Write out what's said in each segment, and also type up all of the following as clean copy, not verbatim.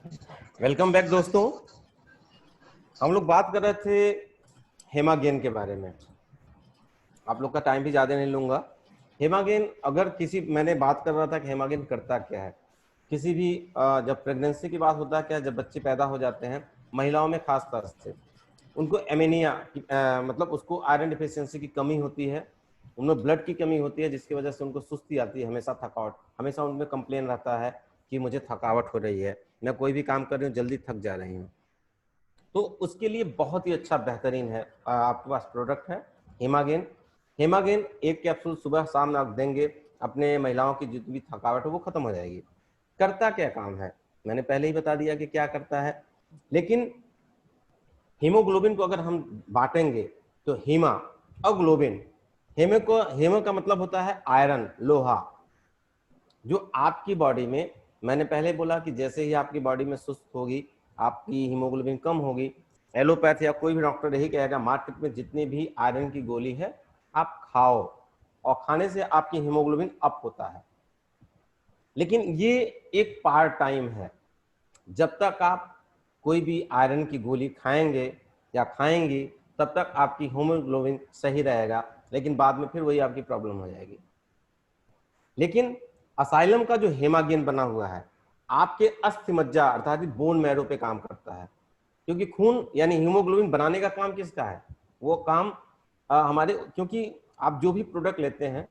Welcome back दोस्तों। हम लोग बात कर रहे थे हेमागेन के बारे में। आप लोग का टाइम भी ज़्यादा नहीं लूँगा। हेमागेन, अगर किसी, मैंने बात कर रहा था कि हेमागेन करता क्या है। किसी भी जब प्रेगनेंसी की बात होता है क्या, जब बच्चे पैदा हो जाते हैं, महिलाओं में खास तौर से उनको एनीमिया मतलब उसको आयरन डिफिशियंसी की कमी होती है, उनमें ब्लड की कमी होती है, जिसकी वजह से उनको सुस्ती आती है, हमेशा थकावट, हमेशा उनमें कंप्लेन रहता है कि मुझे थकावट हो रही है, मैं कोई भी काम कर रही हूँ जल्दी थक जा रही हूँ। तो उसके लिए बहुत ही अच्छा बेहतरीन है, आपके पास प्रोडक्ट है हेमागेन। हेमागेन एक कैप्सूल सुबह शाम आप देंगे, अपने महिलाओं की जितनी भी थकावट है वो खत्म हो जाएगी। करता क्या काम है, मैंने पहले ही बता दिया कि क्या करता है। लेकिन हीमोग्लोबिन को अगर हम बांटेंगे तो हीमा और ग्लोबिन, हेमो का मतलब होता है आयरन, लोहा, जो आपकी बॉडी में, मैंने पहले बोला कि जैसे ही आपकी बॉडी में सुस्त होगी, आपकी हीमोग्लोबिन कम होगी, एलोपैथ या कोई भी डॉक्टर यही कहेगा मार्केट में जितनी भी आयरन की गोली है आप खाओ, और खाने से आपकी हीमोग्लोबिन अप होता है। लेकिन ये एक पार्ट टाइम है। जब तक आप कोई भी आयरन की गोली खाएंगे या खाएंगी तब तक आपकी हीमोग्लोबिन सही रहेगा, लेकिन बाद में फिर वही आपकी प्रॉब्लम हो जाएगी। लेकिन असाइलम का जो हेमागेन बना हुआ है आपके अस्थि मज्जा अर्थात बोन मैरो पे काम करता है, क्योंकि खून यानी हीमोग्लोबिन बनाने का काम किसका है, वो काम हमारे, क्योंकि आप जो भी प्रोडक्ट लेते हैं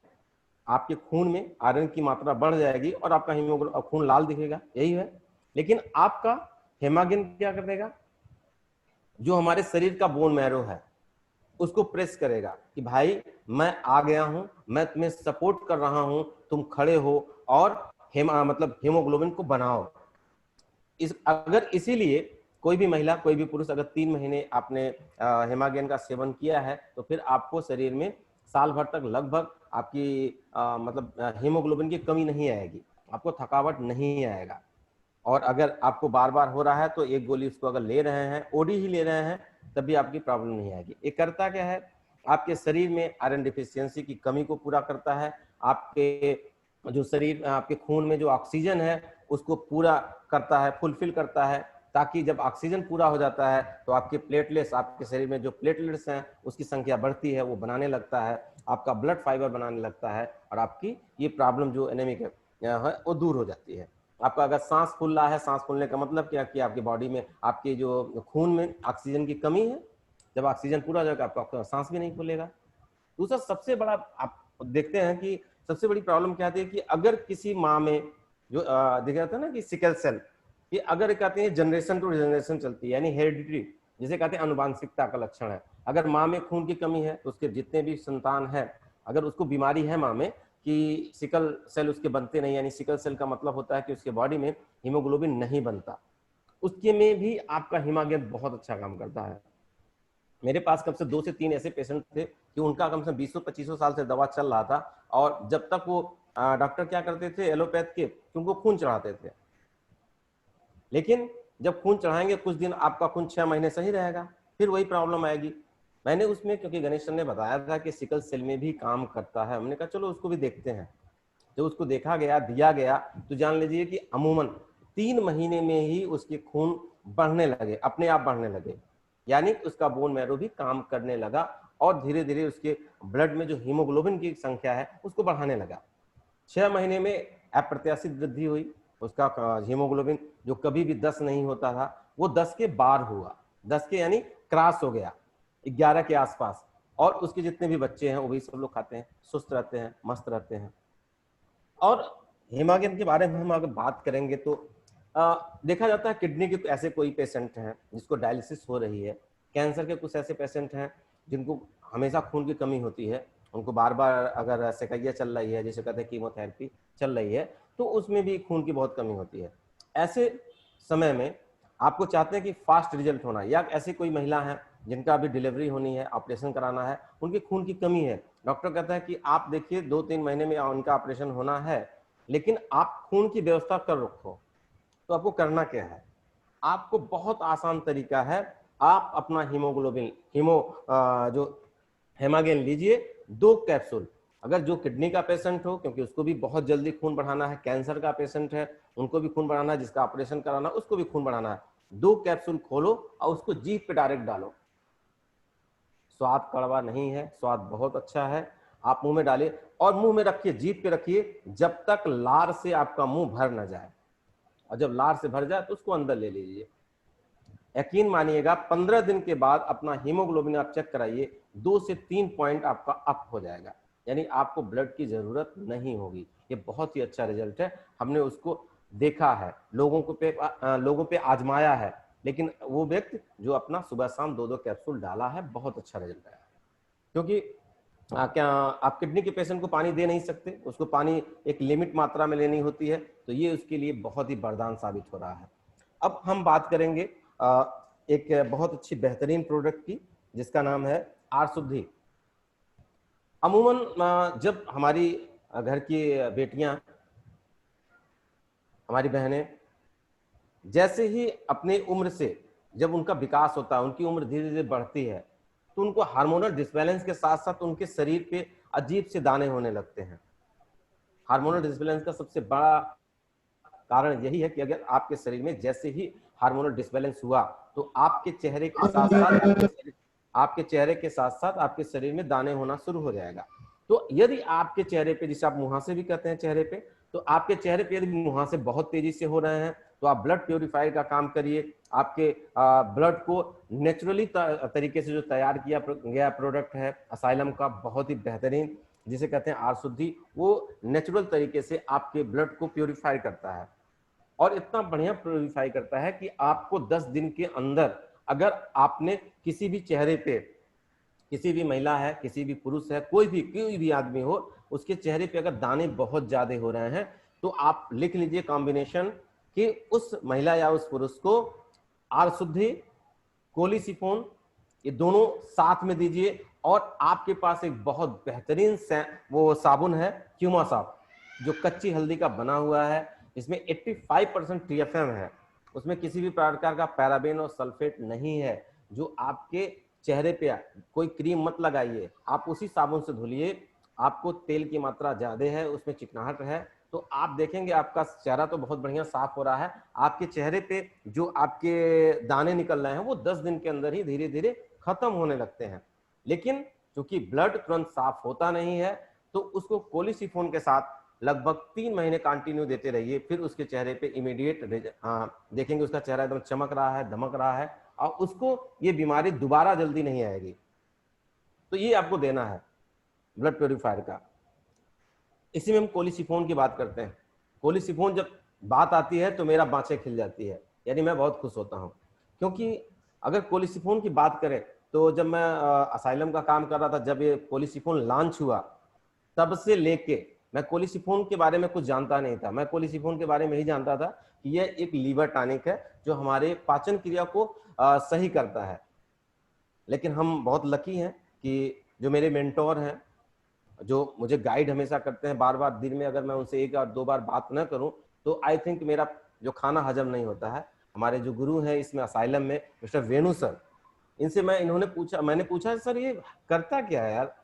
आपके खून में आयरन की मात्रा बढ़ जाएगी और आपका हीमोग्लोबिन खून लाल दिखेगा, यही है। लेकिन आपका हेमागेन क्या करेगा, जो हमारे शरीर का बोन मैरो है उसको प्रेस करेगा कि भाई मैं आ गया हूं, मैं तुम्हें सपोर्ट कर रहा हूं, तुम खड़े हो और मतलब हीमोग्लोबिन को बनाओ। अगर इसीलिए कोई भी महिला, कोई भी पुरुष अगर 3 महीने आपने हेमागेन का सेवन किया है तो फिर आपको शरीर में साल भर तक लगभग आपकी मतलब हीमोग्लोबिन की कमी नहीं आएगी, आपको थकावट नहीं आएगा। और अगर आपको बार बार हो रहा है तो एक गोली उसको अगर ले रहे हैं, ओडी ही ले रहे हैं, तब भी आपकी प्रॉब्लम नहीं आएगी। ये करता क्या है, आपके शरीर में आयरन डिफिशियंसी की कमी को पूरा करता है, आपके जो शरीर, आपके खून में जो ऑक्सीजन है उसको पूरा करता है, फुलफिल करता है, ताकि जब ऑक्सीजन पूरा हो जाता है तो आपके प्लेटलेट्स, आपके शरीर में जो प्लेटलेट्स हैं उसकी संख्या बढ़ती है, वो बनाने लगता है, आपका ब्लड फाइबर बनाने लगता है, और आपकी ये प्रॉब्लम जो एनीमिक है वो दूर हो जाती है। आपका अगर सांस फूल रहा है, सांस फूलने का मतलब क्या कि आपकी बॉडी में, आपके जो खून में ऑक्सीजन की कमी है, जब ऑक्सीजन पूरा हो जाएगा आपका सांस भी नहीं फूलेगा। दूसरा सबसे बड़ा आप देखते हैं कि सबसे बड़ी प्रॉब्लम क्या आती है कि अगर किसी माँ में जो देखा जाता है ना कि सिकल सेल, ये अगर कहते हैं जनरेशन टू जनरेशन चलती है, यानी हेरिडिटी, जिसे कहते हैं अनुवांशिकता का लक्षण है। अगर माँ में खून की कमी है तो उसके जितने भी संतान है, अगर उसको बीमारी है माँ में कि सिकल सेल उसके बनते नहीं, यानी सिकल सेल का मतलब होता है कि उसके बॉडी में हीमोग्लोबिन नहीं बनता, उसके में भी आपका हेमागेन बहुत अच्छा काम करता है। मेरे पास कम से 2 से 3 ऐसे पेशेंट थे कि उनका कम से 20-25 साल से दवा चल रहा था, और जब तक वो डॉक्टर क्या करते थे एलोपैथ के कि उनको खून चढ़ाते थे, लेकिन जब खून चढ़ाएंगे कुछ दिन आपका खून 6 महीने सही रहेगा, फिर वही प्रॉब्लम आएगी। मैंने उसमें, क्योंकि गणेश सर ने बताया था कि सिकल सेल में भी काम करता है, हमने कहा चलो उसको भी देखते हैं। जब उसको देखा गया, दिया गया, तो जान लीजिए कि अमूमन 3 महीने में ही उसके खून बढ़ने लगे, अपने आप बढ़ने लगे, यानी उसका बोन मैरो भी काम करने लगा, और धीरे धीरे उसके ब्लड में जो हीमोग्लोबिन की संख्या है उसको बढ़ाने लगा। 6 महीने में अप्रत्याशित वृद्धि हुई, उसका हीमोग्लोबिन जो कभी भी 10 नहीं होता था वो 10 के बार हुआ, 10 के यानी क्रॉस हो गया, 11 के आसपास। और उसके जितने भी बच्चे हैं वो भी सब लोग खाते हैं, सुस्त रहते हैं, मस्त रहते हैं। और हेमागेन के बारे में हम अगर बात करेंगे तो देखा जाता है किडनी के ऐसे कोई पेशेंट हैं जिसको डायलिसिस हो रही है, कैंसर के कुछ ऐसे पेशेंट हैं जिनको हमेशा खून की कमी होती है, उनको बार बार अगर सेकैया चल रही है, जिसे कहते हैं कीमोथेरेपी चल रही है, तो उसमें भी खून की बहुत कमी होती है। ऐसे समय में आपको चाहते हैं कि फास्ट रिजल्ट होना, या ऐसी कोई महिला है जिनका अभी डिलीवरी होनी है, ऑपरेशन कराना है, उनकी खून की कमी है, डॉक्टर कहता है कि आप देखिए 2-3 महीने में उनका ऑपरेशन होना है, लेकिन आप खून की व्यवस्था कर रखो। तो आपको करना क्या है, आपको बहुत आसान तरीका है, आप अपना हीमोग्लोबिन जो हेमागेन लीजिए 2 कैप्सूल। अगर जो किडनी का पेशेंट हो, क्योंकि उसको भी बहुत जल्दी खून बढ़ाना है, कैंसर का पेशेंट है उनको भी खून बढ़ाना है, जिसका ऑपरेशन कराना उसको भी खून बढ़ाना है। 2 कैप्सूल खोलो और उसको जीभ पे डायरेक्ट डालो। स्वाद कड़वा नहीं है, स्वाद बहुत अच्छा है। आप मुंह में डालिए और मुंह में रखिए, जीभ पे रखिए जब तक लार से आपका मुंह भर न जाए, और जब लार से भर जाए तो उसको अंदर ले लीजिए। यकीन मानिएगा 15 दिन के बाद अपना हीमोग्लोबिन आप चेक कराइए, 2 से 3 पॉइंट आपका अप हो जाएगा, यानी आपको ब्लड की जरूरत नहीं होगी। ये बहुत ही अच्छा रिजल्ट है, हमने उसको देखा है, लोगों पे आजमाया है, लेकिन वो व्यक्ति जो अपना सुबह शाम 2-2 कैप्सूल डाला है, बहुत अच्छा रिजल्ट आया। क्योंकि क्या आप किडनी के पेशेंट को पानी दे नहीं सकते, उसको पानी एक लिमिट मात्रा में लेनी होती है, तो ये उसके लिए बहुत ही वरदान साबित हो रहा है। अब हम बात करेंगे एक बहुत अच्छी बेहतरीन प्रोडक्ट की, जिसका नाम है आरशुद्धि। अमूमन जब हमारी घर की बेटियां, हमारी बहनें जैसे ही अपने उम्र से जब उनका विकास होता है, उनकी उम्र धीरे धीरे बढ़ती है, तो उनको हार्मोनल डिसबैलेंस के साथ साथ उनके शरीर पे अजीब से दाने होने लगते हैं। हार्मोनल डिसबैलेंस का सबसे बड़ा कारण यही है कि अगर आपके शरीर में जैसे ही हार्मोनल डिसबैलेंस हुआ, तो आपके चेहरे के साथ साथ आपके शरीर में दाने होना शुरू हो जाएगा। तो यदि आपके चेहरे पे, जिसे आप मुहासे भी कहते हैं चेहरे पे, तो आपके चेहरे पे यदि मुहासे बहुत तेजी से हो रहे हैं, तो आप ब्लड प्योरीफायर का काम करिए। आपके ब्लड को नेचुरली तरीके से जो तैयार किया गया प्रोडक्ट है असाइलम का, बहुत ही बेहतरीन, जिसे कहते हैं आरशुद्धि, वो नेचुरल तरीके से आपके ब्लड को प्योरीफाई करता है, और इतना बढ़िया प्योरीफाई करता है कि आपको 10 दिन के अंदर, अगर आपने किसी भी चेहरे पे, किसी भी महिला है, किसी भी पुरुष है, कोई भी आदमी हो, उसके चेहरे पे अगर दाने बहुत ज्यादा हो रहे हैं, तो आप लिख लीजिए कॉम्बिनेशन कि उस महिला या उस पुरुष को आरशुद्धि, कोलिसिफोन, ये दोनों साथ में दीजिए। और आपके पास एक बहुत बेहतरीन वो साबुन है क्यूमा साब, जो कच्ची हल्दी का बना हुआ है। इसमें 85% TFM है, उसमें किसी भी प्रकार का पैराबेन और सल्फेट नहीं है। जो आपके चेहरे पे कोई क्रीम मत लगाइए, आप उसी साबुन से धुलिए। आपको तेल की मात्रा ज्यादा है, उसमें चिकनाहट है, तो आप देखेंगे आपका चेहरा तो बहुत बढ़िया साफ हो रहा है। आपके चेहरे पे जो आपके दाने निकल रहे हैं वो 10 दिन के अंदर ही धीरे धीरे खत्म होने लगते हैं। लेकिन क्योंकि ब्लड तुरंत साफ होता नहीं है, तो उसको कोलिसिफोन के साथ लगभग 3 महीने कंटिन्यू देते रहिए, फिर उसके चेहरे पे इमीडिएट देखेंगे उसका चेहरा एकदम चमक रहा है, दमक रहा है, और उसको ये बीमारी दोबारा जल्दी नहीं आएगी। तो ये आपको देना है ब्लड प्योरीफायर का। इसी में हम कोलिसिफोन की बात करते हैं। कोलिसिफोन जब बात आती है तो मेरा बाँछें खिल जाती है, यानी मैं बहुत खुश होता हूँ। क्योंकि अगर कोलिसिफोन की बात करें, तो जब मैं असाइलम का काम कर रहा था, जब ये कोलिसिफोन लॉन्च हुआ, तब से लेके मैं कोलिसिफोन के बारे में कुछ जानता नहीं था। मैं कोलिसिफोन के बारे में ही जानता था कि यह एक लीवर टॉनिक है जो हमारे पाचन क्रिया को सही करता है। लेकिन हम बहुत लकी हैं कि जो मेरे मेंटोर हैं, जो मुझे गाइड हमेशा करते हैं, बार बार दिन में अगर मैं उनसे 1 और 2 बार बात न करूं, तो आई थिंक मेरा जो खाना हजम नहीं होता है। हमारे जो गुरु हैं इसमें असाइलम में, मिस्टर वेणु सर, इनसे मैंने पूछा सर ये करता क्या है यार?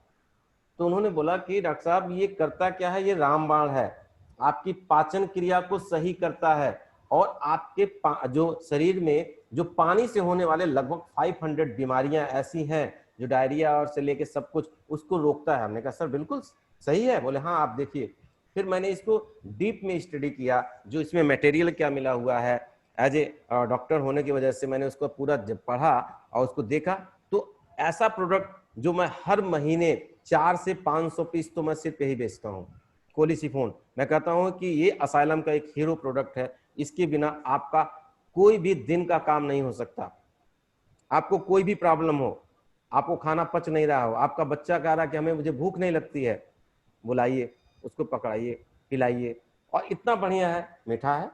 तो उन्होंने बोला कि डॉक्टर साहब ये करता क्या है, ये रामबाण है, आपकी पाचन क्रिया को सही करता है, और आपके जो शरीर में जो पानी से होने वाले लगभग 500 बीमारियां ऐसी हैं, जो डायरिया और से लेके सब कुछ, उसको रोकता है। हमने कहा सर बिल्कुल सही है। बोले हाँ आप देखिए। फिर मैंने इसको डीप में स्टडी किया, जो इसमें मटेरियल क्या मिला हुआ है। एज ए डॉक्टर होने की वजह से मैंने उसको पूरा जब पढ़ा और उसको देखा, तो ऐसा प्रोडक्ट जो मैं हर महीने 400 से 500 पीस तो मैं सिर्फ यही बेचता हूँ, कोलिसिफोन। मैं कहता हूँ कि ये असाइलम का एक हीरो प्रोडक्ट है, इसके बिना आपका कोई भी दिन का काम नहीं हो सकता। आपको कोई भी प्रॉब्लम हो, आपको खाना पच नहीं रहा हो, आपका बच्चा कह रहा कि मुझे भूख नहीं लगती है, बुलाइए उसको, पकड़ाइए, पिलाइए। और इतना बढ़िया है, मीठा है,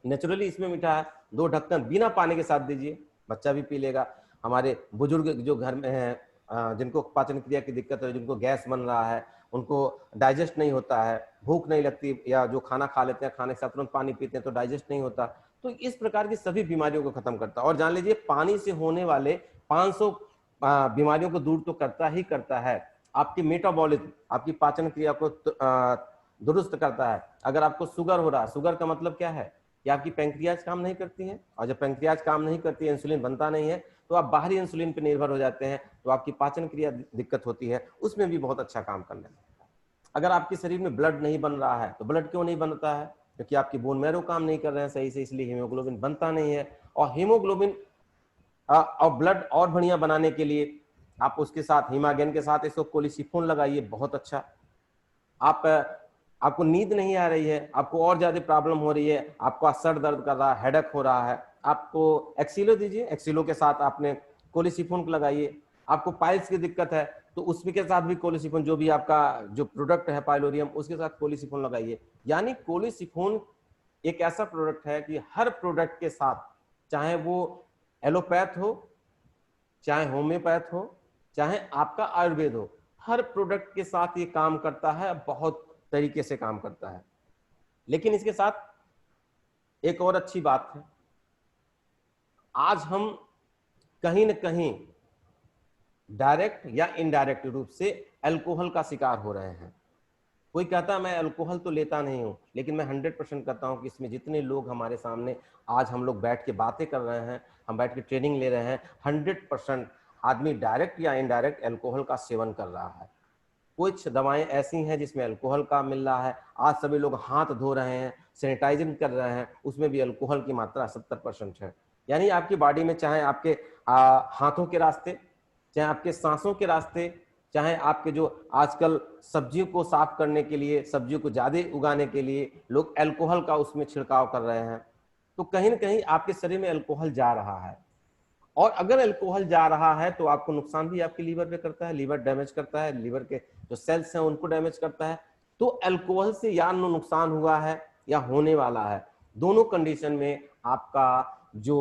नेचुरली इसमें मीठा है। 2 ढक्कन बिना पानी के साथ दीजिए, बच्चा भी पी लेगा। हमारे बुजुर्ग जो घर में हैं, जिनको पाचन क्रिया की दिक्कत है, जिनको गैस बन रहा है, उनको डाइजेस्ट नहीं होता है, भूख नहीं लगती, या जो खाना खा लेते हैं खाने के साथ तुरंत पानी पीते हैं तो डाइजेस्ट नहीं होता, तो इस प्रकार की सभी बीमारियों को खत्म करता है। और जान लीजिए पानी से होने वाले 500 बीमारियों को दूर तो करता ही करता है। आपकी मेटाबॉलिज्म, आपकी पाचन क्रिया को दुरुस्त करता है। अगर आपको शुगर हो रहा है, शुगर का मतलब क्या है कि आपकी पैंक्रियाज काम नहीं करती है, और जब पैंक्रियाज काम नहीं करती है, इंसुलिन बनता नहीं है, तो आप बाहरी इंसुलिन पर निर्भर हो जाते हैं, तो आपकी पाचन क्रिया दिक्कत होती है, उसमें भी बहुत अच्छा काम करने लगता है। अगर आपके शरीर में ब्लड नहीं बन रहा है, तो ब्लड क्यों नहीं बनता है? क्योंकि आपकी बोन मैरो काम नहीं कर रहे हैं सही से, इसलिए हीमोग्लोबिन बनता नहीं है। और हीमोग्लोबिन और ब्लड और बढ़िया बनाने के लिए आप उसके साथ हीमागेन के साथ इसको कोलिसिफोन लगाइए, बहुत अच्छा। आप आपको नींद नहीं आ रही है, आपको और ज्यादा प्रॉब्लम हो रही है, आपका सर दर्द कर रहा है, हेडेक हो रहा है, आपको एक्सिलो दीजिए, एक्सिलो के साथ आपने कोलिसिफोन लगाइए। आपको पाइल्स की दिक्कत है तो उसमें के साथ भी कोलिसिफोन, जो भी आपका जो प्रोडक्ट है पाइलोरियम, उसके साथ कोलिसिफोन लगाइए। यानी कोलिसिफोन एक ऐसा प्रोडक्ट है कि हर प्रोडक्ट के साथ, चाहे वो एलोपैथ हो, चाहे होम्योपैथ हो, चाहे आपका आयुर्वेद हो, हर प्रोडक्ट के साथ ये काम करता है, बहुत तरीके से काम करता है। लेकिन इसके साथ एक और अच्छी बात है, आज हम कहीं न कहीं डायरेक्ट या इनडायरेक्ट रूप से अल्कोहल का शिकार हो रहे हैं। कोई कहता है मैं अल्कोहल तो लेता नहीं हूं, लेकिन मैं 100% कहता हूं कि इसमें जितने लोग हमारे सामने आज हम लोग बैठ के बातें कर रहे हैं, हम बैठ के ट्रेनिंग ले रहे हैं, 100% आदमी डायरेक्ट या इनडायरेक्ट अल्कोहल का सेवन कर रहा है। कुछ दवाएं ऐसी हैं जिसमें अल्कोहल का मिल रहा है। आज सभी लोग हाथ धो रहे हैं, सैनिटाइजिंग कर रहे हैं, उसमें भी अल्कोहल की मात्रा 70% है। यानी आपकी बॉडी में, चाहे आपके हाथों के रास्ते, चाहे आपके सांसों के रास्ते, चाहे आपके जो आजकल सब्जियों को साफ करने के लिए, सब्जियों को ज्यादा उगाने के लिए लोग अल्कोहल का उसमें छिड़काव कर रहे हैं, तो कहीं ना कहीं आपके शरीर में अल्कोहल जा रहा है। और अगर अल्कोहल जा रहा है तो आपको नुकसान भी आपके लीवर पे करता है, लीवर डैमेज करता है, लीवर के जो सेल्स हैं उनको डैमेज करता है। तो अल्कोहल से या नुकसान हुआ है या होने वाला है, दोनों कंडीशन में आपका जो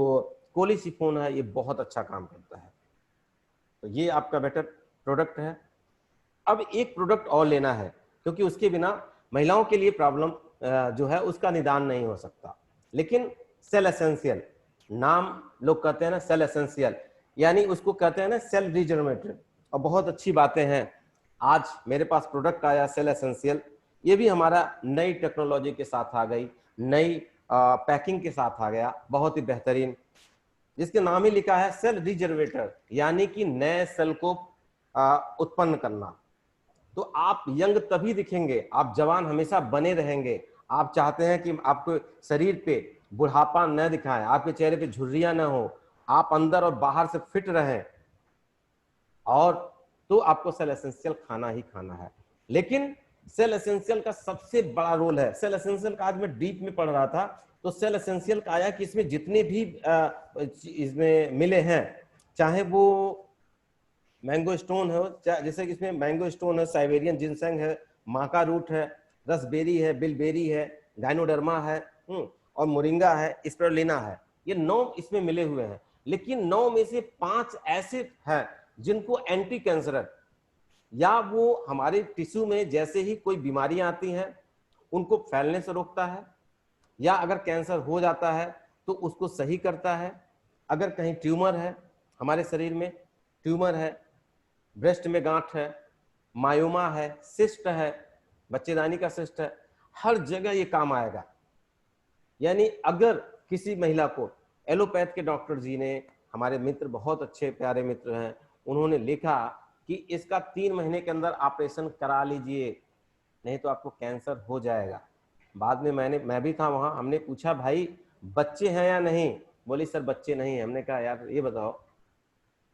कोलिसिफोन है ये बहुत अच्छा काम करता है। तो ये आपका बेटर प्रोडक्ट है। अब एक प्रोडक्ट और लेना है, क्योंकि उसके बिना महिलाओं के लिए प्रॉब्लम जो है उसका निदान नहीं हो सकता। लेकिन सेल एसेंशियल, नाम लोग कहते हैं ना सेल एसेंशियल, यानी उसको कहते हैं ना सेल रिजनरेटिव, और बहुत अच्छी बातें हैं। आज मेरे पास प्रोडक्ट आया सेल एसेंशियल, ये भी हमारा नई टेक्नोलॉजी के साथ आ गई, नई पैकिंग के साथ आ गया, बहुत ही बेहतरीन, जिसके नाम ही लिखा है सेल रिजर्वेटर, यानी कि नए सेल को उत्पन्न करना। तो आप यंग तभी दिखेंगे, आप जवान हमेशा बने रहेंगे। आप चाहते हैं कि आपको शरीर पे बुढ़ापा न दिखाएं, आपके चेहरे पे झुर्रियां न हो, आप अंदर और बाहर से फिट रहें, और तो आपको सेल एसेंशियल खाना ही खाना है। लेकिन सेल एसेंशियल का सबसे बड़ा रोल है, सेल एसेंशियल का आज मैं डीप में पढ़ रहा था, तो सेल एसेंशियल का आया कि इसमें जितने भी इसमें मिले हैं, चाहे वो मैंगो स्टोन है, जैसे कि इसमें मैंगो स्टोन है, साइबेरियन जिनसेंग है, माका रूट है, रसबेरी है, बिलबेरी है, गाइनोडर्मा है, और मोरिंगा है, स्पिरुलिना है, ये 9 इसमें मिले हुए हैं। लेकिन 9 में से 5 ऐसे हैं जिनको एंटी कैंसर, या वो हमारे टिश्यू में जैसे ही कोई बीमारियां आती हैं उनको फैलने से रोकता है, या अगर कैंसर हो जाता है तो उसको सही करता है। अगर कहीं ट्यूमर है, हमारे शरीर में ट्यूमर है, ब्रेस्ट में गांठ है, मायोमा है, सिस्ट है, बच्चेदानी का सिस्ट है, हर जगह ये काम आएगा। यानी अगर किसी महिला को एलोपैथ के डॉक्टर जी ने, हमारे मित्र बहुत अच्छे प्यारे मित्र हैं, उन्होंने लिखा कि इसका 3 महीने के अंदर ऑपरेशन करा लीजिए, नहीं तो आपको कैंसर हो जाएगा। बाद में मैं भी था वहां, हमने पूछा भाई बच्चे हैं या नहीं, बोली सर बच्चे नहीं है। हमने कहा यार ये बताओ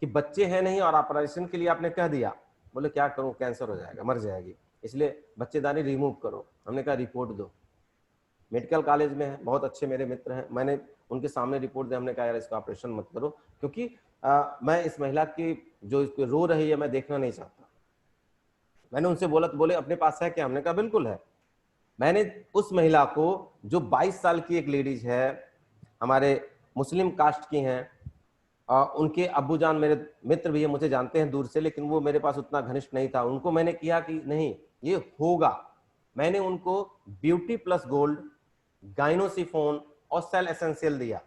कि बच्चे हैं नहीं और ऑपरेशन के लिए आपने कह दिया। बोले क्या करूं, कैंसर हो जाएगा, मर जाएगी, इसलिए बच्चेदानी रिमूव करो। हमने कहा रिपोर्ट दो। मेडिकल कॉलेज में है, बहुत अच्छे मेरे मित्र हैं, मैंने उनके सामने रिपोर्ट दी। हमने कहा यार इसका ऑपरेशन मत करो, क्योंकि मैं इस महिला की जो रो रही है मैं देखना नहीं चाहता। मैंने उनसे बोला तो बोले अपने पास है क्या? हमने कहा बिल्कुल है। मैंने उस महिला को, जो 22 साल की एक लेडीज है, हमारे मुस्लिम कास्ट की हैं, उनके अब्बूजान मेरे मित्र भी है, मुझे जानते हैं दूर से, लेकिन वो मेरे पास उतना घनिष्ठ नहीं था। उनको मैंने किया कि नहीं ये होगा, मैंने उनको ब्यूटी प्लस गोल्ड, गाइनोसिफोन और सेल एसेंशियल दिया।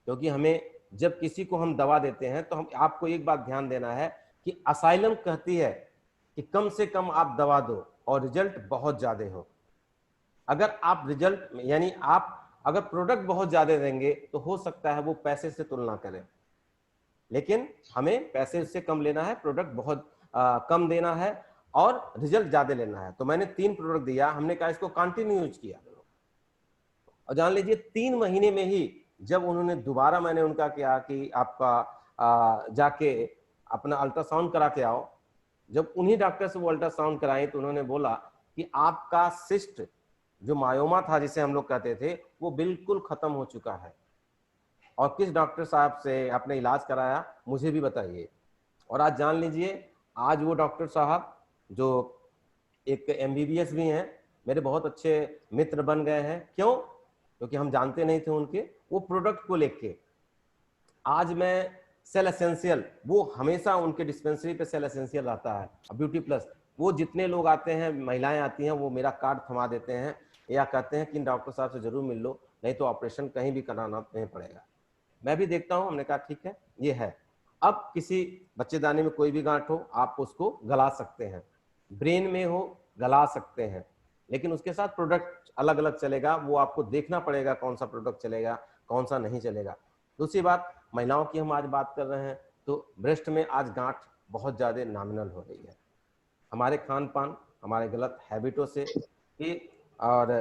क्योंकि हमें जब किसी को हम दवा देते हैं तो हम, आपको एक बात ध्यान देना है कि असाइलम कहती है कि कम से कम आप दवा दो और रिजल्ट बहुत ज्यादा हो। अगर आप रिजल्ट यानी आप अगर प्रोडक्ट बहुत ज्यादा देंगे तो हो सकता है वो पैसे से तुलना करें, लेकिन हमें पैसे उससे कम लेना है, प्रोडक्ट बहुत कम देना है और रिजल्ट ज्यादा लेना है। तो मैंने 3 प्रोडक्ट दिया, हमने कहा इसको कंटिन्यू यूज किया और जान लीजिए 3 महीने में ही जब उन्होंने दोबारा, मैंने उनका किया कि आपका जाके अपना अल्ट्रासाउंड करा के आओ, जब उन्हीं डॉक्टर से वो अल्ट्रासाउंड कराए तो उन्होंने बोला कि आपका सिस्ट जो मायोमा था जिसे हम लोग कहते थे वो बिल्कुल खत्म हो चुका है। और किस डॉक्टर साहब से आपने इलाज कराया मुझे भी बताइए। और आज जान लीजिए आज वो डॉक्टर साहब जो एक MBBS भी हैं, मेरे बहुत अच्छे मित्र बन गए हैं। क्यों? क्योंकि हम जानते नहीं थे उनके वो प्रोडक्ट को लेके। आज मैं सेल एसेंशियल, वो हमेशा उनके डिस्पेंसरी पे सेल एसेंशियल रहता है, ब्यूटी प्लस, वो जितने लोग आते हैं, महिलाएं आती हैं, वो मेरा कार्ड थमा देते हैं या कहते हैं कि इन डॉक्टर साहब से जरूर मिल लो, नहीं तो ऑपरेशन कहीं भी कराना नहीं पड़ेगा। मैं भी देखता हूँ, हमने कहा ठीक है ये है। अब किसी बच्चेदानी में कोई भी गांठ हो आप उसको गला सकते हैं, ब्रेन में हो गला सकते हैं, लेकिन उसके साथ प्रोडक्ट अलग अलग चलेगा, वो आपको देखना पड़ेगा कौन सा प्रोडक्ट चलेगा कौन सा नहीं चलेगा। दूसरी बात, महिलाओं की हम आज बात कर रहे हैं तो ब्रेस्ट में आज गांठ बहुत ज़्यादा नॉमिनल हो रही है, हमारे खान पान, हमारे गलत हैबिटों से और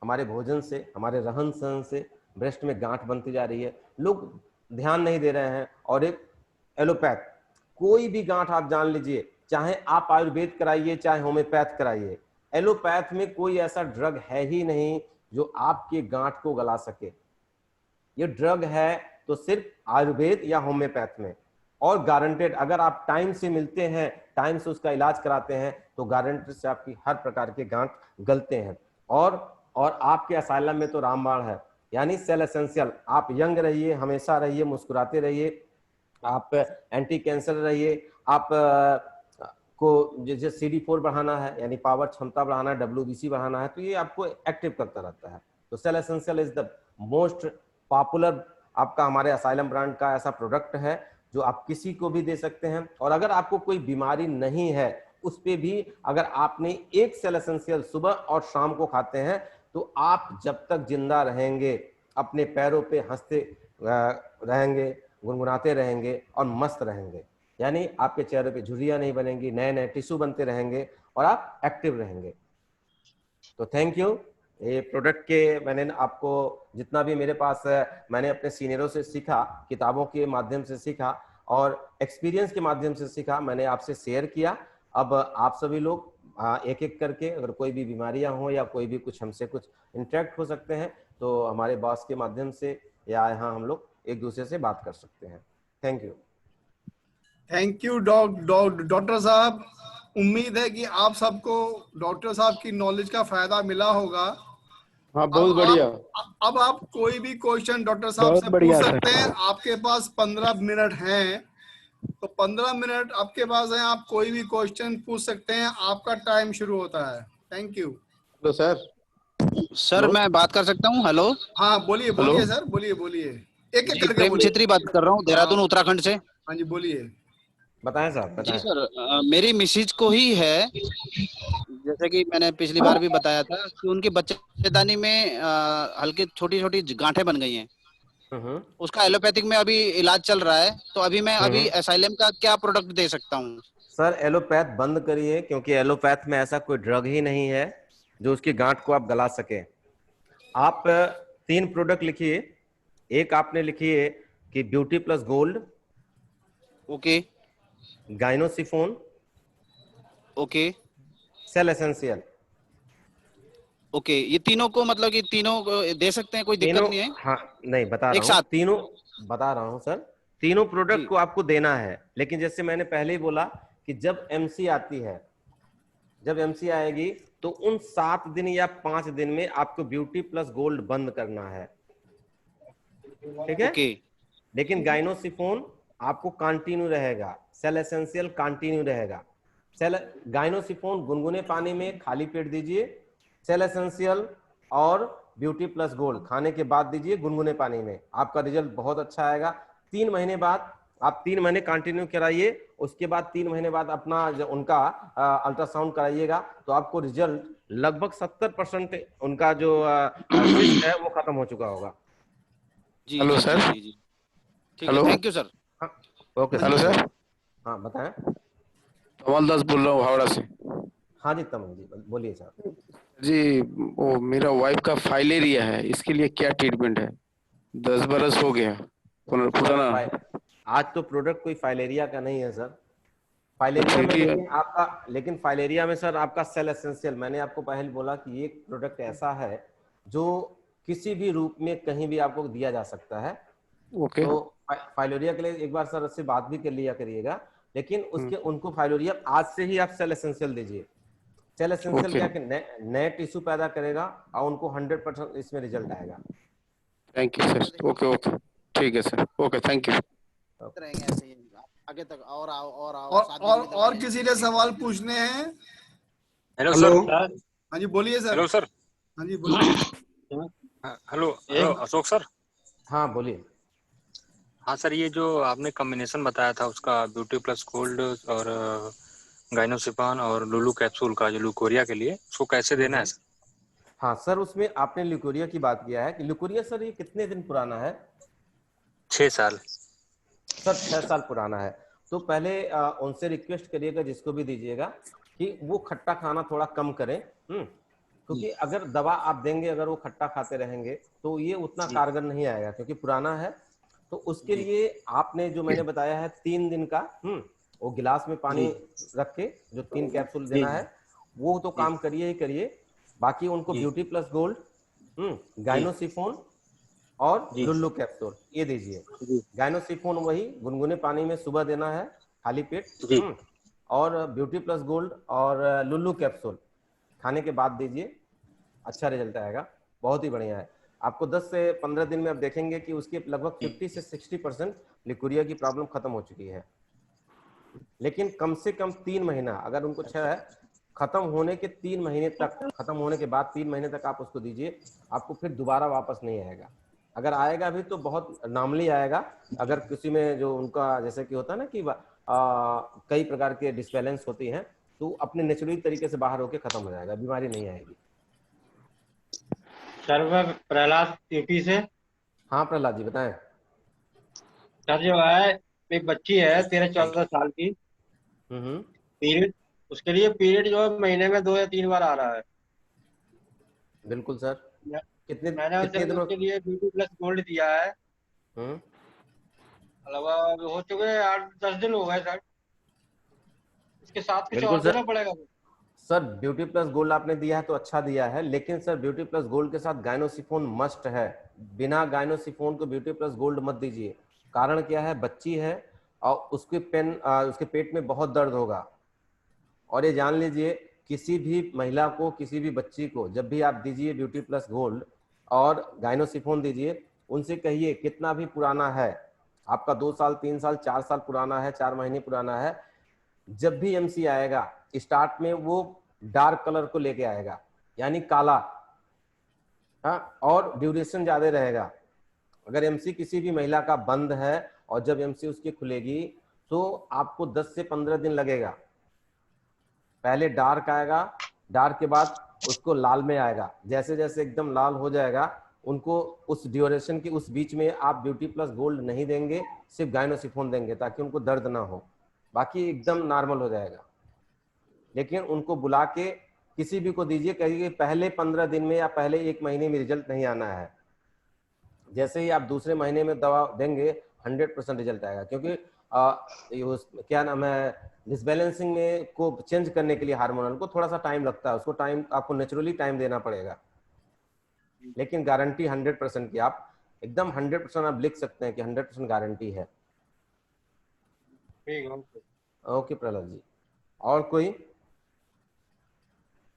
हमारे भोजन से, हमारे रहन सहन से ब्रेस्ट में गांठ बनती जा रही है। लोग ध्यान नहीं दे रहे हैं। और एक एलोपैथ, कोई भी गांठ आप जान लीजिए, चाहे आप आयुर्वेद कराइए चाहे होम्योपैथ कराइए, एलोपैथ में कोई ऐसा ड्रग है ही नहीं जो आपके गांठ को गला सके। ये ड्रग है तो सिर्फ आयुर्वेद या होम्योपैथ में, और गारंटेड अगर आप टाइम से मिलते हैं, टाइम से उसका इलाज कराते हैं तो गारंटेड से आपकी हर प्रकार के गांठ गलते हैं। और आपके असाइलम में तो रामबाण है, यानी सेल एसेंशियल। आप यंग रहिए, हमेशा रहिए, मुस्कुराते रहिए, आप एंटी कैंसर रहिए, आप को जैसे CD4 बढ़ाना है यानी पावर क्षमता बढ़ाना है, WBC बढ़ाना है, तो ये आपको एक्टिव करता रहता है। तो cell essential is the most popular आपका हमारे असाइलम ब्रांड का ऐसा प्रोडक्ट है जो आप किसी को भी दे सकते हैं। और अगर आपको कोई बीमारी नहीं है उस पे भी अगर आपने एक सेल एसेंशियल सुबह और शाम को खाते हैं तो आप जब तक जिंदा रहेंगे अपने पैरों पे हंसते रहेंगे, गुनगुनाते रहेंगे और मस्त रहेंगे, यानी आपके चेहरे पे झुर्रियां नहीं बनेंगी, नए नए टिश्यू बनते रहेंगे और आप एक्टिव रहेंगे। तो थैंक यू। ये प्रोडक्ट के मैंने आपको जितना भी मेरे पास मैंने अपने सीनियरों से सीखा, किताबों के माध्यम से सीखा और एक्सपीरियंस के माध्यम से सीखा, मैंने आपसे शेयर किया। अब आप सभी लोग एक एक करके अगर कोई भी बीमारियां हो या कोई भी कुछ हमसे कुछ इंटरेक्ट हो सकते हैं तो हमारे बॉस के माध्यम से या यहाँ हम लोग एक दूसरे से बात कर सकते हैं। Thank you. Thank you doctor साहब। उम्मीद है कि आप सबको डॉक्टर साहब की नॉलेज का फायदा मिला होगा। हाँ बहुत बढ़िया। अब आप कोई भी क्वेश्चन डॉक्टर साहब से पूछ सकते हैं। आपके पास 15 मिनट हैं, तो 15 मिनट आपके पास है, आप कोई भी क्वेश्चन पूछ सकते हैं, आपका टाइम शुरू होता है। Thank you. Hello sir. Sir मैं बात कर सकता हूँ? हेलो। हाँ बोलिए बोलिए सर, बोलिए बोलिए, एक एक करके प्रेम बोलिए। छेत्री बात कर रहा हूँ, देहरादून उत्तराखंड से। हाँ जी बोलिए। बताएं साहब, बताएं। जी सर, मेरी मिसेज को ही है, जैसे कि मैंने पिछली बार भी बताया था कि उनके बच्चेदानी में हल्की छोटी छोटी गांठें बन गई हैं। उसका एलोपैथिक में अभी इलाज चल रहा है, तो अभी मैं अभी एसाइलम का क्या प्रोडक्ट दे सकता हूँ? सर एलोपैथ बंद करिए, क्योंकि एलोपैथ में ऐसा कोई ड्रग ही नहीं है जो उसकी गांठ को आप गला सके। आप 3 प्रोडक्ट लिखिए। एक आपने लिखिए कि ब्यूटी प्लस गोल्ड, ओके, गाइनोसिफोन, ओके, सेल एसेंशियल। ओके, ये तीनों को मतलब कि तीनों को दे सकते हैं, कोई दिक्कत नहीं है? हाँ नहीं बता एक रहा हूँ, साथ तीनों बता रहा हूँ सर। तीनों प्रोडक्ट जी। को आपको देना है, लेकिन जैसे मैंने पहले ही बोला कि जब MC आती है, जब MC आएगी तो उन 7 दिन या 5 दिन में आपको ब्यूटी प्लस गोल्ड बंद करना है, ठीक है? ओके, लेकिन गाइनोसिफोन आपको कंटिन्यू रहेगा, सेल एसेंशियल कंटिन्यू रहेगा। सेल गाइनोसिफोन गुनगुने पानी में खाली पेट दीजिए, सेल एसेंशियल और ब्यूटी प्लस गोल्ड खाने के बाद दीजिए गुनगुने पानी में, आपका रिजल्ट बहुत अच्छा आएगा। 3 महीने बाद आप 3 महीने कंटिन्यू कराइए, उसके बाद 3 महीने बाद अपना उनका अल्ट्रासाउंड कराइएगा, तो आपको रिजल्ट लगभग 70% उनका जो सिस्ट है वो खत्म हो चुका होगा। जी हेलो जी सर। जी जी जी ठीक है, हेलो थैंक यू सर। हाँ, ओके हेलो सर। सर, हाँ बताएं। कमल दास बोल रहा हूँ हावड़ा से। हाँ जी तमन जी बोलिए सर। जी, वो मेरा वाइफ का फाइलेरिया है, इसके लिए क्या ट्रीटमेंट है? 10 बरस हो गया, सर पुराना। आज तो प्रोडक्ट कोई फाइलेरिया का नहीं है सर। फाइलेरिया फिर में भी लेकिन फाइलेरिया में सर आपका सेल एसेंशियल, मैंने आपको पहले बोला कि ये प्रोडक्ट ऐसा है जो किसी भी रूप में कहीं भी आपको दिया जा सकता है। ओके। तो फाइलेरिया के लिए एक बार सर से बात भी कर लिया करिएगा, लेकिन उसके उनको फाइलेरिया आज से ही आप सेल एसेंशियल दीजिए। सेल एसेंशियल ओके, क्या कि नए टिश्यू पैदा करेगा और उनको 100% इसमें रिजल्ट आएगा। Thank you sir. Okay okay, ठीक है सर, ओके, थैंक यू। रहेंगे ऐसे ही आगे तक, और आओ और आओ, और 7 दिन की दवाई और है। किसी ने सवाल पूछने हैं? Hello hello, sir. हाँ जी बोलिए सर। Hello sir. हाँ जी बोलिए। Hello hello Ashok sir. हाँ बोलिए। हाँ सर, ये जो आपने कॉम्बिनेशन बताया था उसका ब्यूटी प्लस गोल्ड और गाइनोसिपान और लुलू कैप्सूल का, जो लुकोरिया के लिए, उसको कैसे देना है सर? हाँ सर, उसमें आपने ल्यूकोरिया की बात किया है कि ल्यूकोरिया सर ये कितने दिन पुराना है? 6 साल। सर 6 साल पुराना है। तो पहले उनसे रिक्वेस्ट करिएगा जिसको भी दीजिएगा कि वो खट्टा खाना थोड़ा कम करें। क्योंकि अगर दवा आप देंगे, अगर वो खट्टा खाते रहेंगे तो ये उतना जी कारगर नहीं आएगा, क्योंकि पुराना है। तो उसके जी लिए आपने जो मैंने बताया है 3 दिन का, वो गिलास में पानी जी रख के जो 3 कैप्सूल जी देना है, वो तो जी काम करिए ही करिए। बाकी उनको जी ब्यूटी प्लस गोल्ड, जी गाइनोसिफोन और जी लुल्लू कैप्सूल ये दीजिए। जी गाइनोसिफोन वही गुनगुने पानी में सुबह देना है, खाली पेट। जी और ब्यूटी प्लस गोल्ड और लुल्लू कैप्सूल खाने के बाद दीजिए, अच्छा रिजल्ट आएगा, बहुत ही बढ़िया है। आपको 10 से 15 दिन में आप देखेंगे कि उसके लगभग 50 से 60% लिकोरिया की प्रॉब्लम खत्म हो चुकी है। लेकिन कम से कम 3 महीना, अगर उनको खत्म होने के 3 महीने तक, खत्म होने के बाद 3 महीने तक आप उसको दीजिए, आपको फिर दोबारा वापस नहीं आएगा। अगर आएगा भी तो बहुत नॉर्मली आएगा। अगर किसी में जो उनका जैसे कि होता है ना कि कई प्रकार के डिसबैलेंस होती हैं, तो अपने नेचुरली तरीके से बाहर होके खत्म हो जाएगा, बीमारी नहीं आएगी। सर मैं प्रहलाद यूपी से। हाँ प्रहलाद जी बताएं। सर जो है, एक बच्ची है 13-14 साल की, हम्म। पीरियड, उसके लिए पीरियड जो है महीने में 2 या 3 बार आ रहा है। बिल्कुल सर। मैं- कितने मैंने कितने उसे दिनों? उसके लिए ब्यूटी प्लस गोल्ड दिया है। हम्म। लगभग हो चुके 8-10 दिन हो गए सर। इसके साथ कुछ बिल्कुल और सर। देना पड़ेगा? सर ब्यूटी प्लस गोल्ड आपने दिया है तो अच्छा दिया है, लेकिन सर ब्यूटी प्लस गोल्ड के साथ गाइनोसिफोन मस्ट है। बिना गाइनोसिफोन को ब्यूटी प्लस गोल्ड मत दीजिए। कारण क्या है, बच्ची है और उसके पेट में बहुत दर्द होगा। और ये जान लीजिए, किसी भी महिला को, किसी भी बच्ची को जब भी आप दीजिए ब्यूटी प्लस गोल्ड और गाइनोसिफोन दीजिए, उनसे कहिए कितना भी पुराना है आपका, 2 साल 3 साल 4 साल पुराना है, 4 महीने पुराना है, जब भी एमसी आएगा स्टार्ट में वो डार्क कलर को लेके आएगा, यानी काला। हाँ, और ड्यूरेशन ज्यादा रहेगा। अगर एमसी किसी भी महिला का बंद है और जब एमसी उसकी खुलेगी तो आपको 10 से 15 दिन लगेगा। पहले डार्क आएगा, डार्क के बाद उसको लाल में आएगा, जैसे जैसे एकदम लाल हो जाएगा, उनको उस ड्यूरेशन की उस बीच में आप ब्यूटी प्लस गोल्ड नहीं देंगे, सिर्फ गाइनोसिफोन देंगे ताकि उनको दर्द ना हो, बाकी एकदम नॉर्मल हो जाएगा। लेकिन उनको बुला के किसी भी को दीजिए, कहिए पहले 15 दिन में या पहले 1 महीने में रिजल्ट नहीं आना है। जैसे ही आप दूसरे महीने में दवा देंगे 100% रिजल्ट आएगा, क्योंकि क्या नाम है, डिसबैलेंसिंग में को चेंज करने के लिए हार्मोनल को थोड़ा सा टाइम लगता है, उसको टाइम आपको नेचुरली टाइम देना पड़ेगा। लेकिन गारंटी 100% की, आप एकदम 100% आप लिख सकते हैं कि 100% गारंटी है। ठीक है, ओके। ओके प्रहलाद जी, और कोई?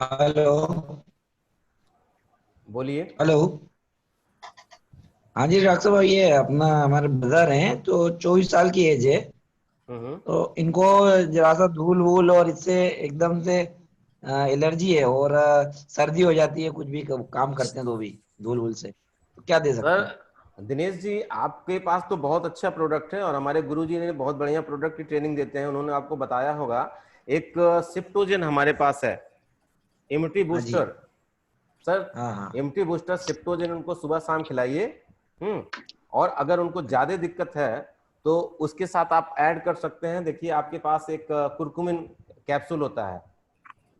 हेलो। बोलिए। हेलो। हाँ जी डॉक्टर साहब, ये अपना हमारे ब्रदर हैं तो 24 साल की एज है। हम्म। तो इनको जरा सा धूल वूल और इससे एकदम से एलर्जी है, और सर्दी हो जाती है कुछ भी काम करते हैं तो भी धूल वूल से, तो क्या दे सकते सर हैं? दिनेश जी, आपके पास तो बहुत अच्छा प्रोडक्ट है और हमारे गुरुजी ने बहुत बढ़िया प्रोडक्ट की ट्रेनिंग देते हैं, उन्होंने आपको बताया होगा। एक सिप्टोजन हमारे पास है, इम्यूनिटी हाँ जी। बूस्टर। सर हाँ हाँ इम्यूनिटी बूस्टर सिप्टोजन उनको सुबह शाम खिलाइए। और अगर उनको ज्यादा दिक्कत है तो उसके साथ आप ऐड कर सकते हैं। देखिए आपके पास एक कुरकुमिन कैप्सूल होता है।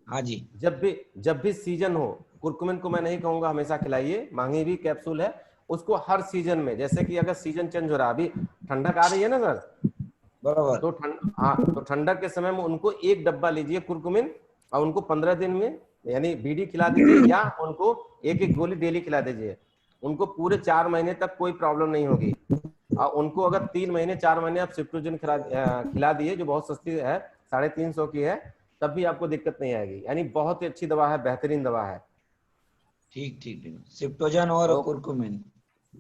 हाँ जी। जब भी सीजन हो, कुरकुमिन को मैं नहीं कहूंगा हमेशा खिलाइए, महंगी भी कैप्सूल है, उसको हर सीजन में, जैसे कि अगर सीजन चेंज हो रहा है, अभी ठंडक आ रही है ना सर, बराबर। तो तो ठंडक के समय में उनको एक डब्बा लीजिए कुरकुमिन, और उनको 15 दिन में यानी बीडी खिला दीजिए, या उनको एक एक गोली डेली खिला दीजिए। उनको पूरे 4 महीने तक कोई प्रॉब्लम नहीं होगी। और उनको अगर 3 महीने 4 महीने आप सिप्टोजन खिला दिए, जो बहुत सस्ती है, 350 की है, तब भी आपको दिक्कत नहीं आएगी। यानी बहुत ही अच्छी दवा है, बेहतरीन दवा है। ठीक ठीक ठीक। सिप्टोजन और तो कुरकुमिन।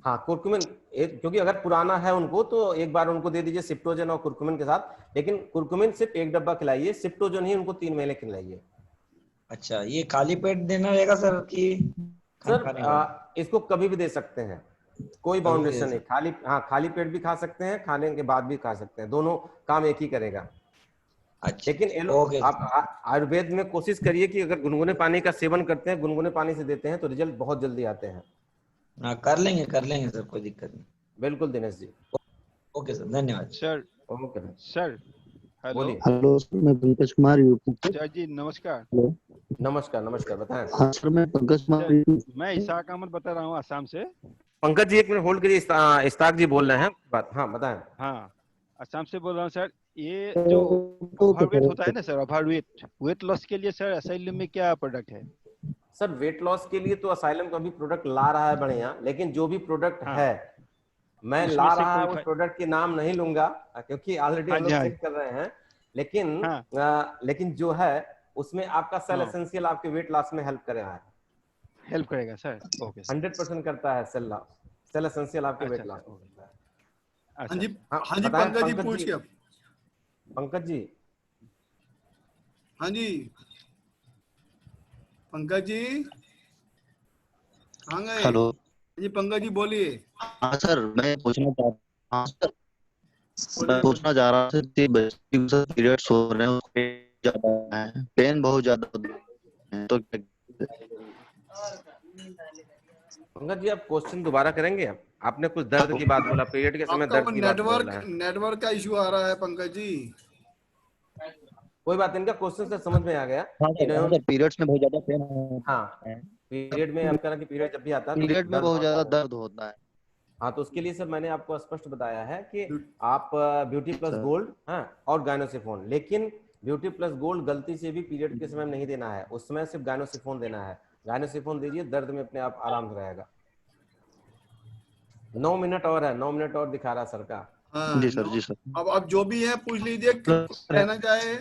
हाँ, कुरकुमिन क्योंकि अगर पुराना है उनको तो एक बार उनको दे दीजिए सिप्टोजन और कुरकुमिन के साथ, लेकिन कुरकुमिन सिर्फ एक डब्बा खिलाइए, सिप्टोजन ही उनको 3 महीने खिलाइए। अच्छा, ये खाली पेट देना रहेगा सर कि खाना सर खाने के बाद? इसको कभी भी दे सकते हैं, कोई कभी भी दे बाउंडेशन नहीं। सकते। खाली पेट भी खा सकते हैं, खाने के बाद भी खा सकते हैं, दोनों काम एक ही करेगा। अच्छा लेकिन ओके। आप आयुर्वेद में कोशिश करिए कि अगर गुनगुने पानी का सेवन करते हैं, गुनगुने पानी से देते हैं, तो रिजल्ट बहुत जल्दी आते हैं। हाँ कर लेंगे सर, कोई दिक्कत नहीं। बिल्कुल दिनेश जी। ओके सर, धन्यवाद। सर ओके सर हेलो बोलिए। हेलो सर, मैं पंकज कुमार यूपी। सर जी नमस्कार। हेलो। नमस्कार नमस्कार, बताएं। हाँ सर, मैं पंकज कुमार मैं इसाक अहमद बता रहा हूँ आसाम से। पंकज जी एक मिनट होल्ड करिए, इस्ताक जी बोल रहे हैं बात। हाँ बताएं। हाँ आसाम से बोल रहा हूँ सर। ये जो ओवरवेट होता है ना सर, ओवरवेट, वेट लॉस के लिए सर असाइलम में क्या प्रोडक्ट है? सर वेट लॉस के लिए तो असाइलम का भी प्रोडक्ट ला रहा है बढ़िया, लेकिन जो भी प्रोडक्ट हाँ, है मैं उसमें ला से रहा है, कोई उस प्रोडक्ट के नाम नहीं लूंगा क्योंकि ऑलरेडी हाँ हम जी लोग हाँ चेक कर रहे हैं। लेकिन हाँ लेकिन जो है उसमें आपका सेल हाँ एसेंशियल आपके वेट लॉस में हेल्प कर रहा है, हेल्प करेगा सर। Okay sir. 100% करता है। सेल एसेंशियल आपके अच्छा वेट लॉस अच्छा में करता है। हाँ अच्छा जी। अच्छा। हाँ जी बताएं पंकज जी पूछिए। पंकज जी। हाँ जी पंकज जी कहाँ गए? हेलो। हाँ जी पंकज जी बोलिए। हाँ सर, मैं पूछना चाह हाँ सर, मैं बोलिए पूछना चाह रहा था कि बच्चे को सर पीरियड्स हो रहे हैं, उसके ज्यादा है, पेन बहुत ज्यादा है, तो पंकज जी आप क्वेश्चन दोबारा करेंगे? आपने कुछ दर्द की बात बोला, पीरियड के समय आपका वो दर्द की बात बोल रहे हैं। नेटवर्क का इशू आ रहा है पंकज जी। कोई बात नहीं, इनका क्वेश्चन से समझ में आ गया। हाँ सर, पीरियड्स में बहुत ज्यादा पेन हाँ, है, पीरियड में आपका कि पीरियड जब भी आता है तो पीरियड में दर्द बहुत होता ज्यादा है। दर्द होता है। हाँ, तो उसके लिए सर मैंने आपको स्पष्ट बताया है कि आप ब्यूटी प्लस सर गोल्ड, हाँ, और गायनोसिफोन। लेकिन ब्यूटी प्लस गोल्ड गलती से भी पीरियड के समय नहीं देना है, उस समय सिर्फ गायनोसिफोन देना है। गायनोसिफोन दीजिए, दर्द में अपने आप आराम से रहेगा। 9 मिनट और है, 9 मिनट और दिखा रहा सर का। हाँ जी सर, जी सर। अब जो भी है पूछ लीजिए, कहना चाहे।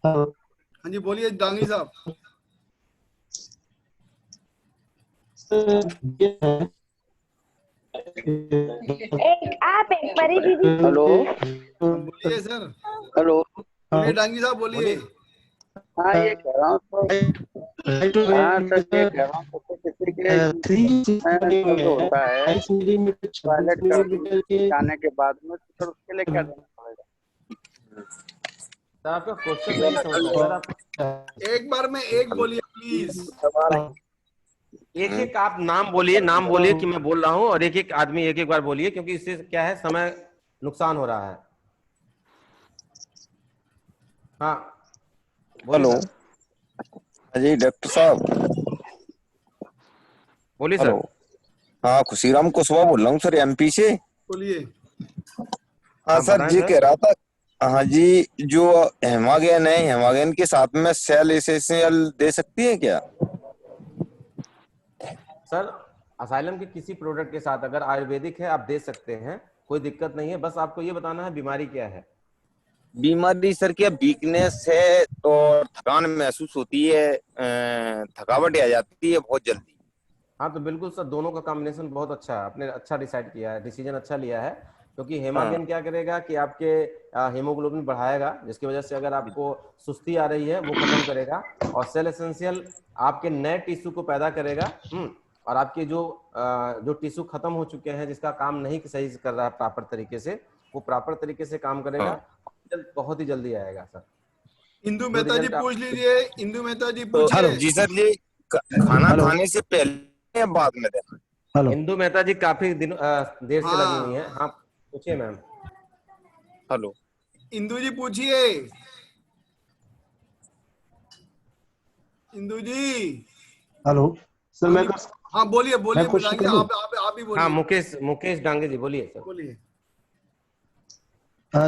हाँ जी बोलिए डांगी साहब। आप एक परी दीदी। हेलो। बोलिए सर। हेलो। बोलिए डांगी साहब बोलिए। हाँ ये कह रहा हूँ हाँ सर, ये कह रहा हूँ किसी के दर्द होता है टॉयलेट जाने के बाद में, तो सर उसके लिए क्या करना पड़ेगा? सर आपका क्वेश्चन नहीं समझ में सर, आप एक बार में एक बोलिए प्लीज। एक एक आप नाम बोलिए कि मैं बोल रहा हूँ, और एक एक आदमी एक एक बार बोलिए, क्योंकि इससे क्या है, समय नुकसान हो रहा है। हाँ बोलिए हेलो। सर। जी डॉक्टर साहब। बोलिए हेलो। सर। हाँ खुशीराम कुशवाहा बोल रहा हूँ सर, एमपी से। बोलिए। हाँ हाँ सर, बताएं जी सर। कह रहा था। हाँ जी, जो हेमागेन है, हेमागेन के साथ में सेल एसेंशियल दे सकती है क्या? सर असाइलम के किसी प्रोडक्ट के साथ अगर आयुर्वेदिक है आप दे सकते हैं, कोई दिक्कत नहीं है। बस आपको ये बताना है बीमारी क्या है। बीमारी सर क्या वीकनेस है और थकान महसूस होती है, थकावट आ जाती है बहुत जल्दी। हाँ तो बिल्कुल सर, दोनों का कॉम्बिनेशन बहुत अच्छा है, आपने अच्छा डिसाइड किया है, डिसीजन अच्छा लिया है। क्योंकि हाँ हेमागेन क्या करेगा कि आपके हीमोग्लोबिन बढ़ाएगा, जिसकी वजह से अगर आपको सुस्ती आ रही है वो खत्म करेगा। और सेल एसेंशियल आपके नए टिश्यू को पैदा करेगा। और आपके जो टिश्यू खत्म हो चुके हैं, जिसका काम नहीं सही से कर रहा है प्रॉपर तरीके से, वो प्रॉपर तरीके से काम करेगा, बहुत ही जल्दी आएगा सर। इंदु मेहता जी पूछ लीजिए, इंदु मेहता जी तो पूछिए। जी सर जी, खाना खाने से पहले या बाद में देना? हेलो, इंदु मेहता जी काफी देर से लगी हुई है। हाँ पूछिए मैम। हेलो इंदु जी पूछिए, इंदु जी। हेलो सर, मैं हाँ बोलिए बोलिए, मैं क्वेश्चन बताइए, करूं? आप ही बोलिए। हाँ मुकेश डांगे जी बोलिए सर। बोलिए।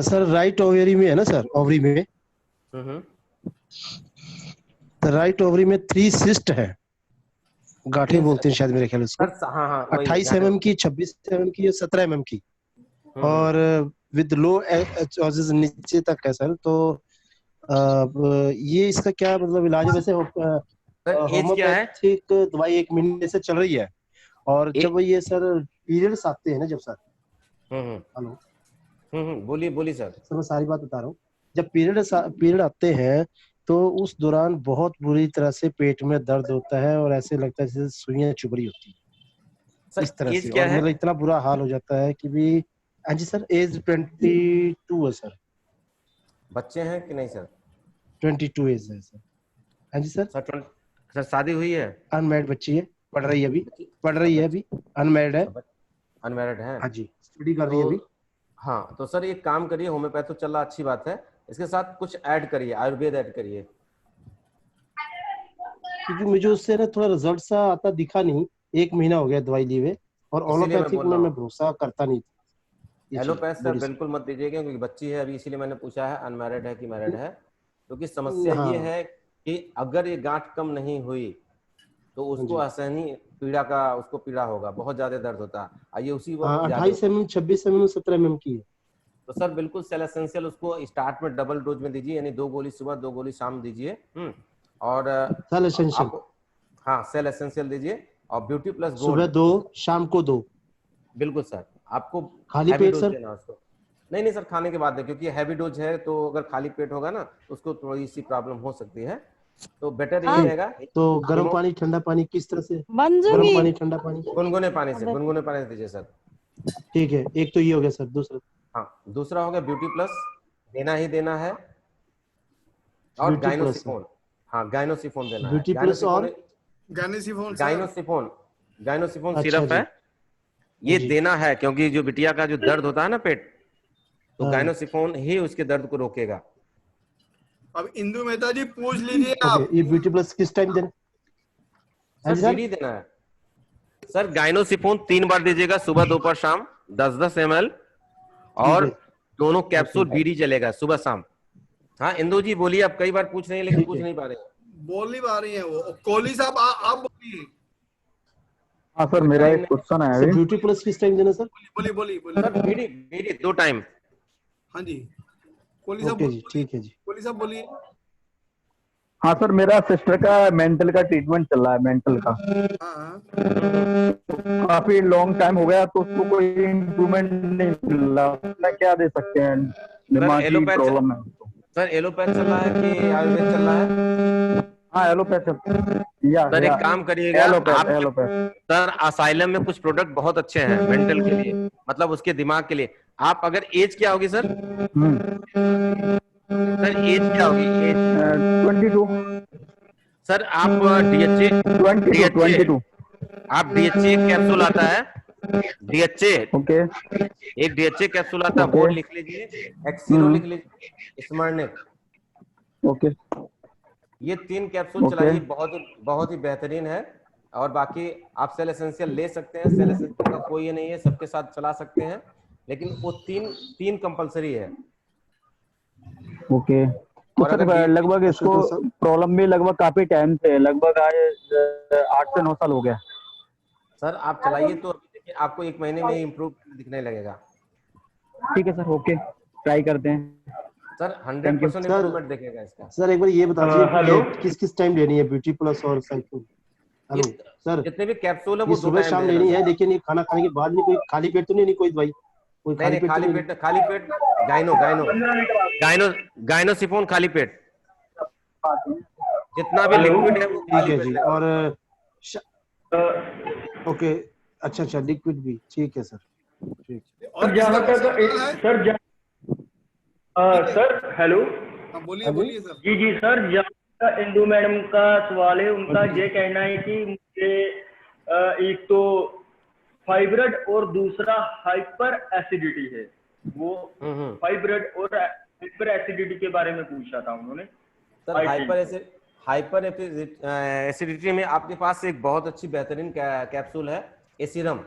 सर राइट ओवरी में है ना सर, ओवरी में राइट ओवरी में 3 सिस्ट है, गांठें बोलते हैं शायद मेरे ख्याल से। हाँ हाँ 28 mm की, 26 mm की, 17 mm की, और विद लो एच नीचे तक है सर। तो ये इसका क्या मतलब इलाज है? वैसे होम्योपैथिक दवाई 1 महीने से चल रही है, और जब ये सर पीरियड्स आते हैं ना, जब सर हेलो बोलिए सर। मैं सारी बात बता रहा हूँ। जब पीरियड आते हैं तो उस दौरान बहुत बुरी तरह से पेट में दर्द होता है, और ऐसे लगता है जैसे सुइयां चुभ रही होती है, इस तरह से। और मतलब इतना बुरा हाल हो जाता है कि भी। हाँ जी सर, एज 22 है सर। बच्चे हैं कि नहीं सर? 22 एज है सर। हाँ जी सर। सर शादी हुई है? अनमैरिड बच्ची है, पढ़ रही है अभी, अनमैरिड है। अनमैरिड है? हाँ जी, स्टडी कर रही है अभी। हाँ तो सर एक काम करिए, होम्योपैथ तो चल रहा, अच्छी बात है, इसके साथ कुछ ऐड करिए, आयुर्वेद ऐड करिए। क्योंकि मुझे उससे ना थोड़ा रिजल्ट सा आता दिखा नहीं, 1 महीना हो गया दवाई लिए हुए, और एलोपैथिक में मैं भरोसा करता नहीं था। एलोपैथ सर बिल्कुल मत दीजिएगा, क्योंकि बच्ची है अभी, इसीलिए मैंने पूछा है अनमैरिड है कि मैरिड है। क्योंकि समस्या ये है कि अगर ये गांठ कम नहीं हुई तो उसको असहनीय उसको पीड़ा होगा, बहुत ज्यादा दर्द होता है। आइए उसी वक्त 28 mm, 26 mm, 17 mm की है। तो सर बिल्कुल सेल एसेंशियल उसको स्टार्ट में डबल डोज में दीजिए, यानी 2 गोली सुबह 2 गोली शाम दीजिए। और सेल एसेंशियल, हाँ सेल एसेंशियल दीजिए, और ब्यूटी प्लस गोल्ड सुबह 2, शाम को 2। बिल्कुल सर, आपको खाली पेट सर? देना उसको। नहीं सर, खाने के बाद है, क्योंकि हैवी डोज है, तो अगर खाली पेट होगा ना तो उसको थोड़ी सी प्रॉब्लम हो सकती है। तो बेटर ये रहेगा। तो गर्म पानी ठंडा पानी किस तरह से? गर्म पानी ठंडा पानी? गुनगुने पानी से दीजिए सर। ठीक है, एक तो ये हो गया सर। दूसरा? हाँ दूसरा हो गया ब्यूटी प्लस, देना ही देना है, और गाइनोसिफोन। हाँ गाइनोसिफोन देना है। ब्यूटी प्लस और गाइनोसिफोन सिरप है, ये देना है, क्योंकि जो बिटिया का जो दर्द होता है ना पेट, तो गाइनोसिफोन ही उसके दर्द को रोकेगा। अब इंदु मेहता जी पूछ लीजिए आप। ये ब्यूटी प्लस किस टाइम देना? सर बीडी देना है सर। गाइनोसिफोन 3 बार दीजिएगा, सुबह दोपहर शाम, 10-10 ml, और दोनों कैप्सूल बीडी चलेगा सुबह शाम। हाँ इंदु जी बोलिए, आप कई बार पूछ रहे हैं लेकिन पूछ नहीं पा रहे हैं। बोल नहीं पा रही है वो। कोहली साहब आप बोलिए। हाँ सर, मेरा एक क्वेश्चन है अभी। ब्यूटी प्लस किस टाइम देना सर? बोलिए सर बीडी 2 टाइम। हाँ जी कोहली साहब। ठीक है जी। कोहली साहब बोलिए। हाँ सर, मेरा सिस्टर का मेंटल का ट्रीटमेंट चल रहा है, मेंटल का। काफी लॉन्ग टाइम हो गया, तो उसको कोई इम्प्रूवमेंट नहीं मिल रहा, क्या दे सकते हैं? दिमागी प्रॉब्लम है सर। एलोपैथ चल रहा है कि आयुर्वेद चल रहा है? हाँ एलोपैथ। सर एक काम करिएगा सर, असाइलम में कुछ प्रोडक्ट बहुत अच्छे हैं मेंटल के लिए, मतलब उसके दिमाग के लिए। आप अगर एज क्या होगी सर? सर एज क्या होगी? Age 22 sir. आप DHA आप DHA कैप्सूल आता है, DHA ओके, एक DHA कैप्सूल आता है, वो लिख लीजिए, एक्सीरो लिख लीजिए, स्मरणिक। ओके, ये 3 कैप्सूल चलाइए, बहुत ही बेहतरीन है। और बाकी आप सेल एसेंशियल ले सकते हैं, सेल एसेंशियल का कोई ये नहीं है, सबके साथ चला सकते हैं, लेकिन वो तीन कंपलसरी है। ओके। तो सर लगभग इसको प्रॉब्लम भी लगभग काफी टाइम से, लगभग आज 8 से 9 साल हो गया। सर आप चलाइए तो देखिए, आपको 1 महीने में इम्प्रूव दिखने लगेगा। ठीक है सर, ओके, ट्राई करते हैं सर। 100% इम्प्रूवमेंट दिखेगा इसका। सर एक बार ये बता दीजिए किस टाइम लेनी है ब्यूटी प्लस और साइकिल? हेलो सर, जितने भी कैप्सूल है वो 2 सुबह शाम लेनी है, लेकिन ये खाना खाने के बाद में कोई खाली पेट तो नहीं कोई दवाई? कोई खाली पेट गाइनोसिफोन खाली पेट, जितना भी लिक्विड है वो खाली पेट। और ओके, अच्छा लिक्विड भी, ठीक है सर, ठीक। और जहाँ तक सर सर हेलो, बोलिए सर। जी सर, जहाँ इंदू मैडम का सवाल है, उनका ये कहना है कि मुझे एक तो फाइब्रड और दूसरा हाइपर एसिडिटी है, वो फाइब्रड और हाइपर एसिडिटी के बारे में पूछा था उन्होंने। सर हाइपर एसिडिटी में आपके पास एक बहुत अच्छी बेहतरीन कैप्सूल है एसीरम।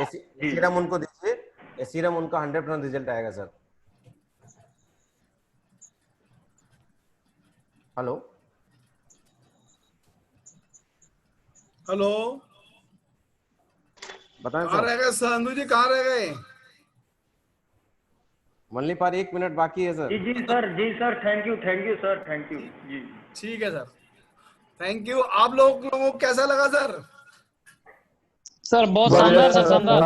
एसीरम उनको दीजिए, एसीरम उनका 100% रिजल्ट आएगा सर। हेलो हेलो, बताएं कहाँ रह गए संधू जी, कहाँ रह गए? मल्ली पर 1 मिनट बाकी है सर। जी sir, thank you sir, thank you जी। ठीक है सर, थैंक यू। आप लोगों को कैसा लगा सर? सर बहुत शानदार सर, शानदार,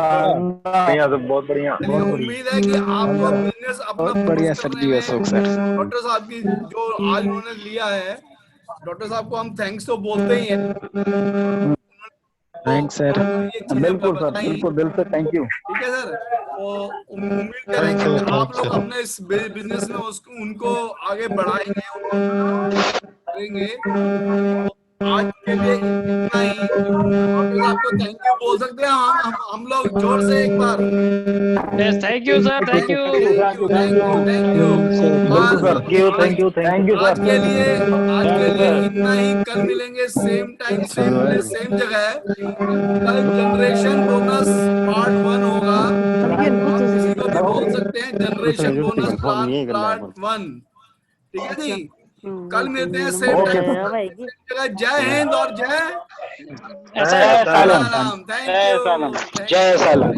बढ़िया सर, बहुत बढ़िया। उम्मीद है कि आपको बिजनेस अपना बढ़िया सर जी, अशोक सर। डॉक्टर साहब की जो आज उन्होंने लिया है, डॉक्टर साहब को हम थैंक्स तो बोलते ही हैं। थैंक्स सर, बिल्कुल सर, बिल्कुल दिल से थैंक यू। ठीक है सर, तो उम्मीद करें कि आप लोग अपने इस बिजनेस में उसको उनको आगे बढ़ाएंगे, करेंगे। तो आज के लिए इतना ही। डॉक्टर साहब को थैंक यू बोल सकते हैं हम लोग जोर से एक बार। Thank you sir, thank you. आज के लिए इतना ही। कल मिलेंगे same time same place same जगह। कल जनरेशन बोनस पार्ट 1 होगा। आप किसी को भी बोल सकते हैं जनरेशन बोनस पार्ट 1, ठीक है जी। कल मिलते हैं सेम टाइम जगह। जय हिंद और जय जय सालम, थैंक यू, जय सालम।